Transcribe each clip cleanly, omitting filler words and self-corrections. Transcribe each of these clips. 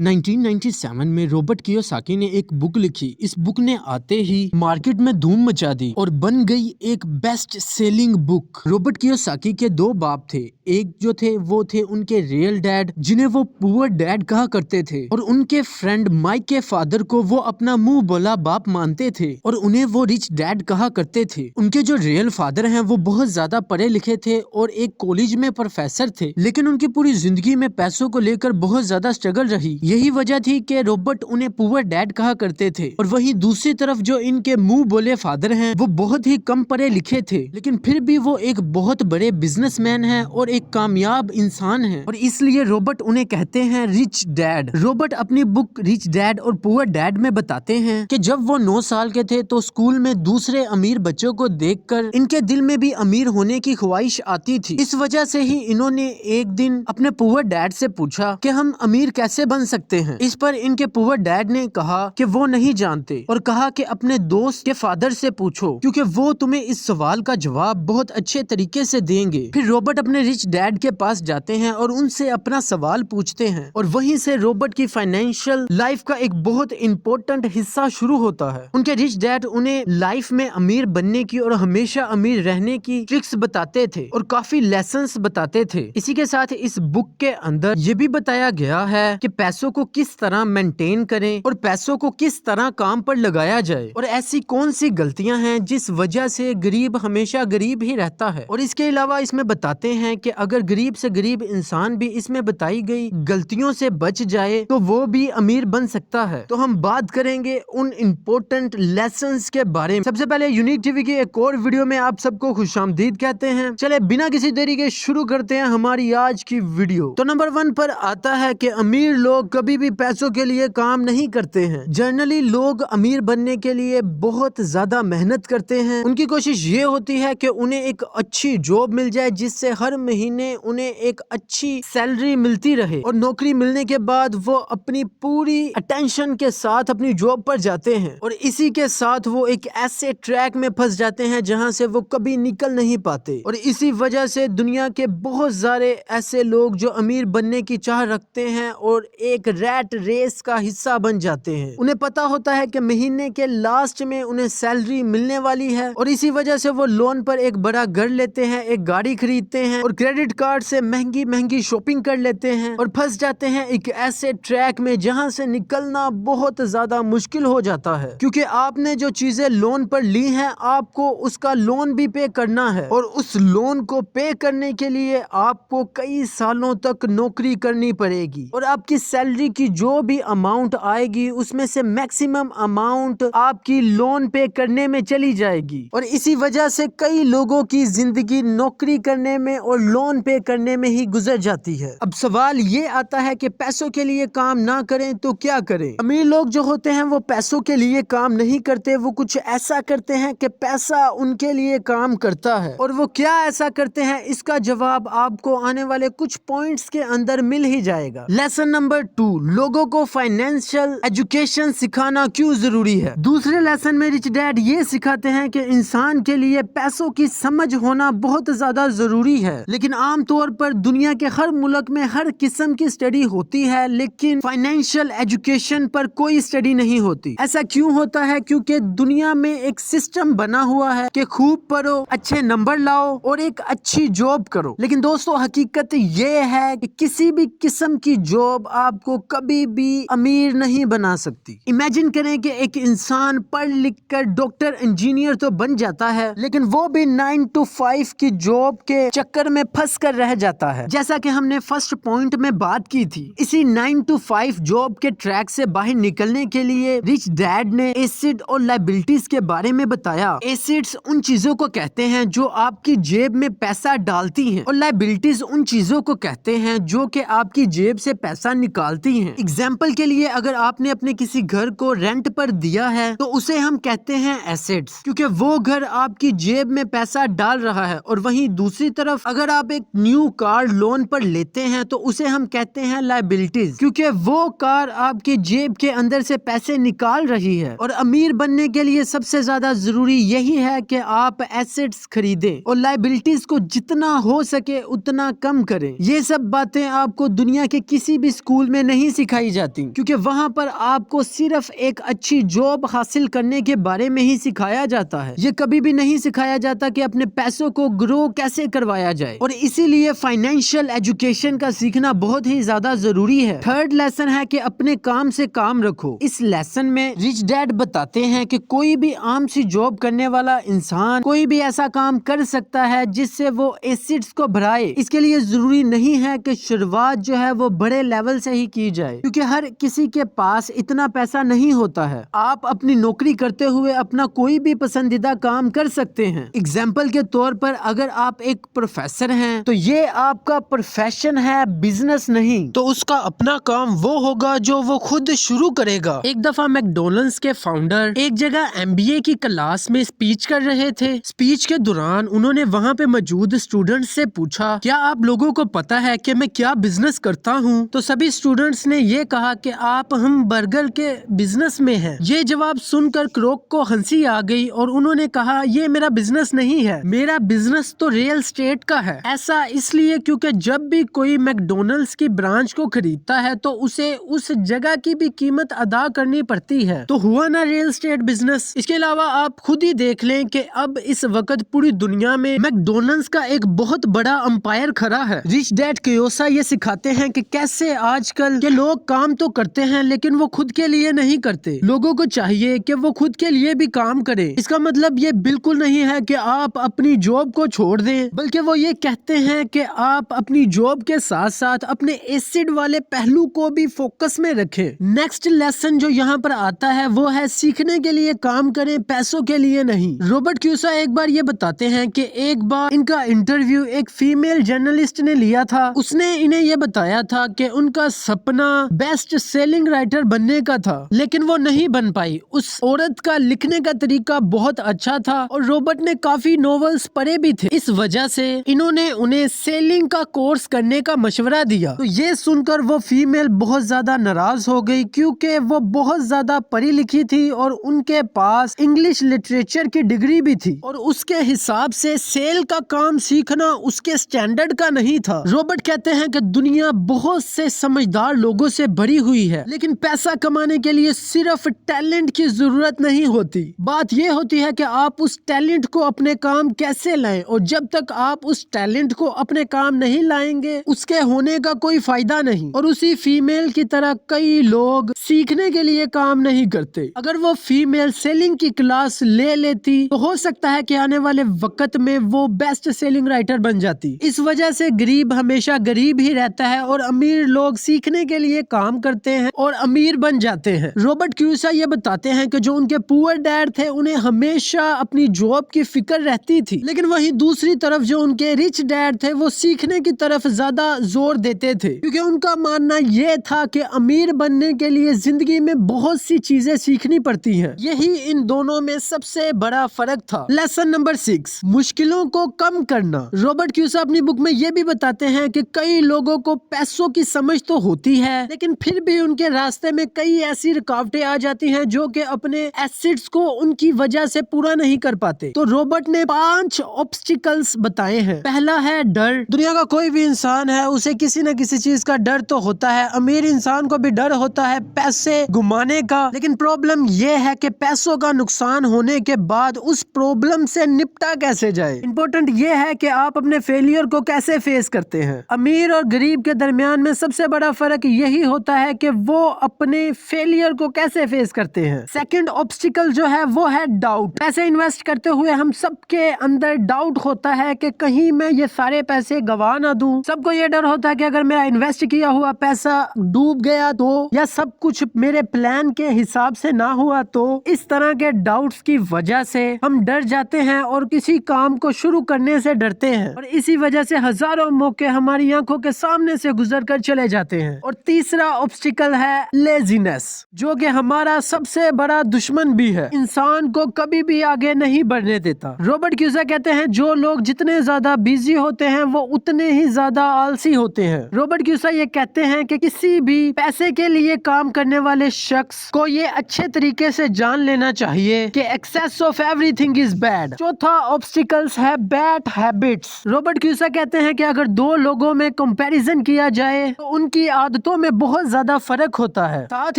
1997 में Robert Kiyosaki ने एक बुक लिखी। इस बुक ने आते ही मार्केट में धूम मचा दी और बन गई एक best selling book. Robert Kiyosaki के दो बाप थे। एक जो थे वो थे उनके रियल डैड, जिन्हें वो पुअर डैड कहा करते थे, और उनके फ्रेंड माइक के फादर को वो अपना मुंह बोला बाप मानते थे और उन्हें वो रिच डैड कहा करते थे। उनके जो रियल फादर हैं वो बहुत ज्यादा पढ़े लिखे थे और एक कॉलेज में प्रोफेसर थे, लेकिन उनकी पूरी जिंदगी में पैसों को लेकर बहुत ज्यादा स्ट्रगल रही। यही वजह थी कि रॉबर्ट उन्हें पुअर डैड कहा करते थे। और वहीं दूसरी तरफ जो इनके मुंह बोले फादर हैं वो बहुत ही कम पढ़े लिखे थे, लेकिन फिर भी वो एक बहुत बड़े बिजनेसमैन हैं और एक कामयाब इंसान हैं, और इसलिए रॉबर्ट उन्हें कहते हैं रिच डैड। रॉबर्ट अपनी बुक रिच डैड और पुअर डैड में बताते हैं कि जब वो 9 साल के थे तो स्कूल में दूसरे अमीर बच्चों को देखकर इनके दिल में भी अमीर होने की ख्वाहिश आती थी। इस वजह से ही इन्होंने एक दिन अपने पुअर डैड से पूछा कि हम अमीर कैसे बन सकते हैं। इस पर इनके पुअर डैड ने कहा कि वो नहीं जानते और कहा कि अपने दोस्त के फादर से पूछो, क्योंकि वो तुम्हें इस सवाल का जवाब बहुत अच्छे तरीके से देंगे। फिर रॉबर्ट अपने रिच डैड के पास जाते हैं और उनसे अपना सवाल पूछते हैं, और वहीं से रॉबर्ट की फाइनेंशियल लाइफ का एक बहुत इंपॉर्टेंट हिस्सा शुरू होता है। उनके रिच डैड उन्हें लाइफ में अमीर बनने की और हमेशा अमीर रहने की ट्रिक्स बताते थे और काफी लेसन्स बताते थे। इसी के साथ इस बुक के अंदर ये भी बताया गया है कि पैसों को किस तरह मेंटेन करें और पैसों को किस तरह काम पर लगाया जाए, और ऐसी कौन सी गलतियां हैं जिस वजह से गरीब हमेशा गरीब ही रहता है। और इसके अलावा इसमें बताते हैं कि अगर गरीब से गरीब इंसान भी इसमें बताई गई गलतियों से बच जाए तो वो भी अमीर बन सकता है। तो हम बात करेंगे उन इम्पोर्टेंट लेसन्स के बारे में। सबसे पहले यूनिक टीवी की एक और वीडियो में आप सबको खुशामदीद कहते हैं। चले बिना किसी देरी के शुरू करते हैं हमारी आज की वीडियो। तो नंबर 1 पर आता है कि अमीर लोग कभी भी पैसों के लिए काम नहीं करते हैं। जनरली लोग अमीर बनने के लिए बहुत ज्यादा मेहनत करते हैं। उनकी कोशिश ये होती है कि उन्हें एक अच्छी जॉब मिल जाए जिससे हर महीने उन्हें एक अच्छी सैलरी मिलती रहे, और नौकरी मिलने के बाद वो अपनी पूरी अटेंशन के साथ अपनी जॉब पर जाते हैं, और इसी के साथ वो एक ऐसे ट्रैक में फंस जाते हैं जहां से वो कभी निकल नहीं पाते। और इसी वजह से दुनिया के बहुत सारे ऐसे लोग जो अमीर बनने की चाह रखते हैं और एक रैट रेस का हिस्सा बन जाते हैं। उन्हें पता होता है कि महीने के लास्ट में उन्हें सैलरी मिलने वाली है, और इसी वजह से वो लोन पर एक बड़ा घर लेते हैं, एक गाड़ी खरीदते हैं और क्रेडिट कार्ड से महंगी महंगी शॉपिंग कर लेते हैं, और फंस जाते हैं एक ऐसे ट्रैक में जहां से निकलना बहुत ज्यादा मुश्किल हो जाता है। क्योंकि आपने जो चीजें लोन पर ली हैं आपको उसका लोन भी पे करना है, और उस लोन को पे करने के लिए आपको कई सालों तक नौकरी करनी पड़ेगी, और आपकी सैलरी की जो भी अमाउंट आएगी उसमें से मैक्सिमम अमाउंट आपकी लोन पे करने में चली जाएगी। और इसी वजह से कई लोगों की जिंदगी नौकरी करने में और लोन पे करने में ही गुजर जाती है। अब सवाल ये आता है कि पैसों के लिए काम ना करें तो क्या करें। अमीर लोग जो होते हैं वो पैसों के लिए काम नहीं करते, वो कुछ ऐसा करते हैं कि पैसा उनके लिए काम करता है। और वो क्या ऐसा करते हैं इसका जवाब आपको आने वाले कुछ पॉइंट्स के अंदर मिल ही जाएगा। लेसन नंबर 2, लोगों को फाइनेंशियल एजुकेशन सिखाना क्यों जरूरी है। दूसरे लेसन में रिच डैड ये सिखाते हैं कि इंसान के लिए पैसों की समझ होना बहुत ज्यादा जरूरी है, लेकिन आमतौर पर दुनिया के हर मुल्क में हर किस्म की स्टडी होती है, लेकिन फाइनेंशियल एजुकेशन पर कोई स्टडी नहीं होती। ऐसा क्यों होता है? क्योंकि दुनिया में एक सिस्टम बना हुआ है कि खूब पढ़ो, अच्छे नंबर लाओ और एक अच्छी जॉब करो। लेकिन दोस्तों हकीकत ये है कि किसी भी किस्म की जॉब आपको कभी भी अमीर नहीं बना सकती। इमेजिन करें कि एक इंसान पढ़ लिख कर डॉक्टर इंजीनियर तो बन जाता है, लेकिन वो भी 9 to 5 की जॉब के चक्कर में फंस कर रह जाता है। जैसा कि हमने फर्स्ट पॉइंट में बात की थी, इसी 9 to 5 जॉब के ट्रैक से बाहर निकलने के लिए रिच डैड ने एसेट और लायबिलिटीज के बारे में बताया। एसेट्स उन चीजों को कहते हैं जो आपकी जेब में पैसा डालती हैं, और लायबिलिटीज उन चीजों को कहते हैं जो कि आपकी जेब से पैसा निकालती हैं। एग्जाम्पल के लिए अगर आपने अपने किसी घर को रेंट पर दिया है तो उसे हम कहते हैं एसेट्स, क्योंकि वो घर आपकी जेब में पैसा डाल रहा है। और वहीं दूसरी तरफ अगर आप آپ ایک نیو کار لون پر لیتے ہیں تو اسے ہم کہتے ہیں لائبلٹیز، کیونکہ وہ کار آپ کی جیب کے اندر سے پیسے نکال رہی ہے۔ اور امیر بننے کے لیے سب سے زیادہ ضروری یہی ہے کہ آپ ایسٹس خریدیں اور لائبلٹیز کو جتنا ہو سکے اتنا کم کریں۔ یہ سب باتیں آپ کو دنیا کے کسی بھی اسکول میں نہیں سکھائی جاتی، کیونکہ وہاں پر آپ کو صرف ایک اچھی جاب حاصل کرنے کے بارے میں ہی سکھایا جاتا ہے۔ یہ کبھی بھی نہیں سکھایا جاتا کہ اپنے پیسوں کو گرو کیسے کروایا جائے، اور اسی لیے فائنینشیل ایجوکیشن کا سیکھنا بہت ہی زیادہ ضروری ہے۔ تھرڈ لیسن ہے کہ اپنے کام سے کام رکھو۔ اس لیسن میں ریچ ڈیڈ بتاتے ہیں کہ کوئی بھی عام سی جاب کرنے والا انسان کوئی بھی ایسا کام کر سکتا ہے جس سے وہ ایسٹس کو بھرائے۔ اس کے لیے ضروری نہیں ہے کہ شروعات جو ہے وہ بڑے لیول سے ہی کی جائے، کیونکہ ہر کسی کے پاس اتنا پیسہ نہیں ہوتا ہے۔ آپ اپنی نوکری کرتے ہوئے اپنا کوئی بھی پسندیدہ کام کر سکتے ہیں۔ اگزامپل کے طور پر اگر آپ ایک پروفیسر ہیں تو یہ آپ کا پروفیشن ہے، بزنس نہیں، تو اس کا اپنا کام وہ ہوگا جو وہ خود شروع کرے گا۔ ایک دفعہ میکڈونلڈس کے فاؤنڈر ایک جگہ MBA کی کلاس میں اسپیچ کر رہے تھے۔ اسپیچ کے دوران انہوں نے وہاں پہ موجود اسٹوڈنٹس سے پوچھا، کیا آپ لوگوں کو پتا ہے کہ میں کیا بزنس کرتا ہوں؟ تو سبھی اسٹوڈنٹس نے یہ کہا کہ ہم برگر کے بزنس میں ہیں۔ یہ جواب سن کر کروک کو ہنسی آ گئی اور انہوں نے کہا، یہ میرا بزنس نہیں ہے، میرا بزنس تو ریل اسٹیٹ کا ہے۔ ایسا اس لیے کیونکہ جب بھی کوئی میکڈونلڈس کی برانچ کو خریدتا ہے تو اسے اس جگہ کی بھی قیمت ادا کرنی پڑتی ہے، تو ہوا نا ریل اسٹیٹ بزنس۔ اس کے علاوہ آپ خود ہی دیکھ لیں کہ اب اس وقت پوری دنیا میں میکڈونلڈس کا ایک بہت بڑا امپائر کھڑا ہے۔ ریچ ڈیڈ کیوسا یہ سکھاتے ہیں کہ کیسے آج کل کے لوگ کام تو کرتے ہیں لیکن وہ خود کے لیے نہیں کرتے۔ لوگوں کو چاہیے کہ وہ خود کے لیے بھی کام کریں۔ اس کا مطلب یہ بالکل نہیں ہے کہ آپ اپنی جاب کو چھوڑ دیں، بلکہ وہ یہ کہتے ہیں کہ آپ اپنی جاب کے ساتھ ساتھ اپنے ایسڈ والے پہلو کو بھی فوکس میں رکھیں۔ نیکسٹ لیسن جو یہاں پر آتا ہے وہ ہے سیکھنے کے لیے کام کریں، پیسوں کے لیے نہیں۔ روبرٹ کیوسا ایک بار یہ بتاتے ہیں کہ ایک بار ان کا انٹرویو ایک فیمیل جرنلسٹ نے لیا تھا۔ اس نے انہیں یہ بتایا تھا کہ ان کا سپنا بیسٹ سیلنگ رائٹر بننے کا تھا، لیکن وہ نہیں بن پائی۔ اس عورت کا لکھنے کا طریقہ بہت اچھا تھا اور روبرٹ نے کافی ناولز پڑھے بھی تھے، اس وجہ سے انہوں نے انہیں سیلنگ کا کورس کرنے کا مشورہ دیا۔ تو یہ سن کر وہ فیمیل بہت زیادہ ناراض ہو گئی، کیونکہ وہ بہت زیادہ پڑھی لکھی تھی اور ان کے پاس انگلش لٹریچر کی ڈگری بھی تھی، اور اس کے حساب سے سیل کا کام سیکھنا اس کے سٹینڈرڈ کا نہیں تھا۔ روبرٹ کہتے ہیں کہ دنیا بہت سے سمجھدار لوگوں سے بھری ہوئی ہے، لیکن پیسہ کمانے کے لیے صرف ٹیلنٹ کی ضرورت نہیں ہوتی۔ بات یہ ہوتی ہے کہ آپ اس ٹیلنٹ کو اپنے کام کیسے لائیں، اور جب تک آپ اس ٹیلنٹ کو اپنے کام نہیں لائیں گے اس کے ہونے کا کوئی فائدہ نہیں۔ اور اسی فیمیل کی طرح کئی لوگ سیکھنے کے لیے کام نہیں کرتے۔ اگر وہ فیمیل سیلنگ کی کلاس لے لیتی تو ہو سکتا ہے کہ آنے والے وقت میں وہ بیسٹ سیلنگ رائٹر بن جاتی۔ اس وجہ سے غریب ہمیشہ غریب ہی رہتا ہے اور امیر لوگ سیکھنے کے لیے کام کرتے ہیں اور امیر بن جاتے ہیں۔ روبرٹ کیوسا یہ بتاتے ہیں کہ جو ان کے پور ڈیڈ تھے انہیں ہمیشہ اپنی جاب کی فکر رہتی تھی، لیکن وہیں دوسری طرف جو ان کے ریچ ڈیڈ تھے وہ سیکھنے کی طرف زیادہ زور دیتے تھے، کیونکہ ان کا ماننا یہ تھا کہ امیر بننے کے لیے زندگی میں بہت سی چیزیں سیکھنی پڑتی ہیں۔ یہی ان دونوں میں سب سے بڑا فرق تھا۔ لیسن نمبر 6، مشکلوں کو کم کرنا۔ روبرٹ کیوسا اپنی بک میں یہ بھی بتاتے ہیں کہ کئی لوگوں کو پیسوں کی سمجھ تو ہوتی ہے، لیکن پھر بھی ان کے راستے میں کئی ایسی رکاوٹیں آ جاتی ہیں جو کہ اپنے ایسٹس کو ان کی وجہ سے پورا نہیں کر پاتے۔ تو روبرٹ نے 5 آبسٹیکلز بتائے ہیں۔ پہلا ہے ڈر۔ دنیا کا کوئی بھی انسان ہے اسے کسی نہ کسی چیز کا ڈر تو ہوتا ہے۔ امیر انسان کو بھی ڈر ہوتا ہے پیسے گمانے کا، لیکن پرابلم یہ ہے کہ پیسوں کا نقصان ہونے کے بعد اس پرابلم سے نپٹا کیسے جائے۔ امپورٹنٹ یہ ہے کہ آپ اپنے فیلئر کو کیسے فیس کرتے ہیں۔ امیر اور غریب کے درمیان میں سب سے بڑا فرق یہی ہوتا ہے کہ وہ اپنے فیلئر کو کیسے فیس کرتے ہیں۔ سیکنڈ آبسٹیکل جو ہے وہ ہے ڈاؤٹ۔ پیسے انویسٹ کرتے ہوئے ہم سب کے اندر ڈاؤٹ ہوتا ہے کہ کہیں میں یہ سارے پیسے گوا نہ دوں۔ سب کو یہ ڈر ہوتا ہے کہ اگر میرا انویسٹ کیا ہوا پیسہ ڈوب گیا تو، یا سب کچھ میرے پلان کے حساب سے نہ ہوا تو۔ اس طرح کے ڈاؤٹس کی وجہ سے ہم ڈر جاتے ہیں اور کسی کام کو شروع کرنے سے ڈرتے ہیں، اور اسی وجہ سے ہزاروں موقع ہماری آنکھوں کے سامنے سے گزر کر چلے جاتے ہیں۔ اور تیسرا آبسٹیکل ہے لیزینس، جو کہ ہمارا سب سے بڑا دشمن بھی ہے، انسان کو کبھی بھی آگے نہیں بڑھنے دیتا۔ روبرٹ کیوسا کہتے ہیں جو لوگ جتنے زیادہ بیزی बिजी होते हैं वो उतने ही ज्यादा आलसी होते हैं। रॉबर्ट कियोसाकी ये कहते हैं कि किसी भी पैसे के लिए काम करने वाले शख्स को ये अच्छे तरीके से जान लेना चाहिए कि excess of everything is bad. चौथा ऑब्स्टिकल्स है बैड हैबिट्स। रॉबर्ट कियोसाकी कहते हैं कि अगर दो लोगों में कंपैरिजन किया जाए तो उनकी आदतों में बहुत ज्यादा फर्क होता है। साथ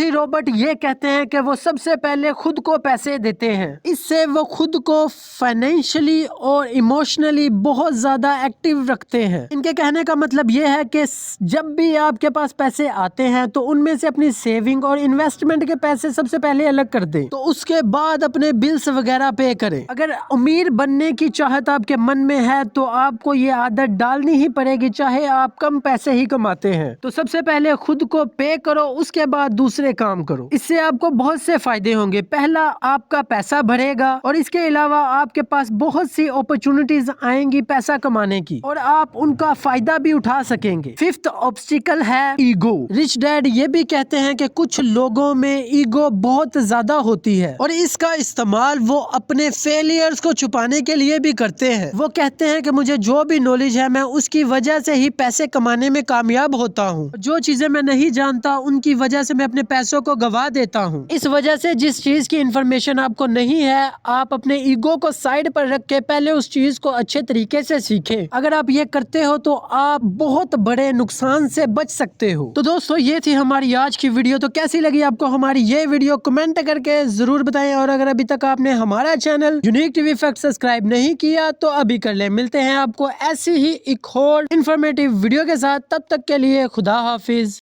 ही रॉबर्ट ये कहते हैं कि वो सबसे पहले खुद को पैसे देते हैं, इससे वो खुद को फाइनेंशियली और इमोशनली बहुत ज्यादा एक्टिव रखते हैं। इनके कहने का मतलब ये है कि जब भी आपके पास पैसे आते हैं तो उनमें से अपनी सेविंग और इन्वेस्टमेंट के पैसे सबसे पहले अलग कर दें, तो उसके बाद अपने बिल्स वगैरह पे करें। अगर अमीर बनने की चाहत आपके मन में है तो आपको ये आदत डालनी ही पड़ेगी, चाहे आप कम पैसे ही कमाते हैं। तो सबसे पहले खुद को पे करो, उसके बाद दूसरे काम करो। इससे आपको बहुत से फायदे होंगे। पहला, आपका पैसा बढ़ेगा और इसके अलावा आपके पास बहुत सी अपॉर्चुनिटीज आएंगी पैसा कमाने की और आप उनका फायदा भी उठा सकेंगे। फिफ्थ ऑब्स्टिकल है ईगो। रिच डैड ये भी कहते हैं कि कुछ लोगों में ईगो बहुत ज्यादा होती है और इसका इस्तेमाल वो अपने फेलियर्स को छुपाने के लिए भी करते हैं। वो कहते हैं कि मुझे जो भी नॉलेज है मैं उसकी वजह से ही पैसे कमाने में कामयाब होता हूँ, जो चीजें मैं नहीं जानता उनकी वजह से मैं अपने पैसों को गवा देता हूँ। इस वजह से जिस चीज की इंफॉर्मेशन आपको नहीं है, आप अपने ईगो को साइड पर रख के पहले उस चीज को अच्छे तरीके से सीखें। अगर आप ये करते हो तो आप बहुत बड़े नुकसान से बच सकते हो। तो दोस्तों ये थी हमारी आज की वीडियो। तो कैसी लगी आपको हमारी ये वीडियो कमेंट करके जरूर बताएं, और अगर अभी तक आपने हमारा channel unique TV fact subscribe नहीं किया तो अभी कर ले। मिलते हैं आपको ऐसी ही एक और इन्फॉर्मेटिव वीडियो के साथ, तब तक के लिए खुदा हाफिज।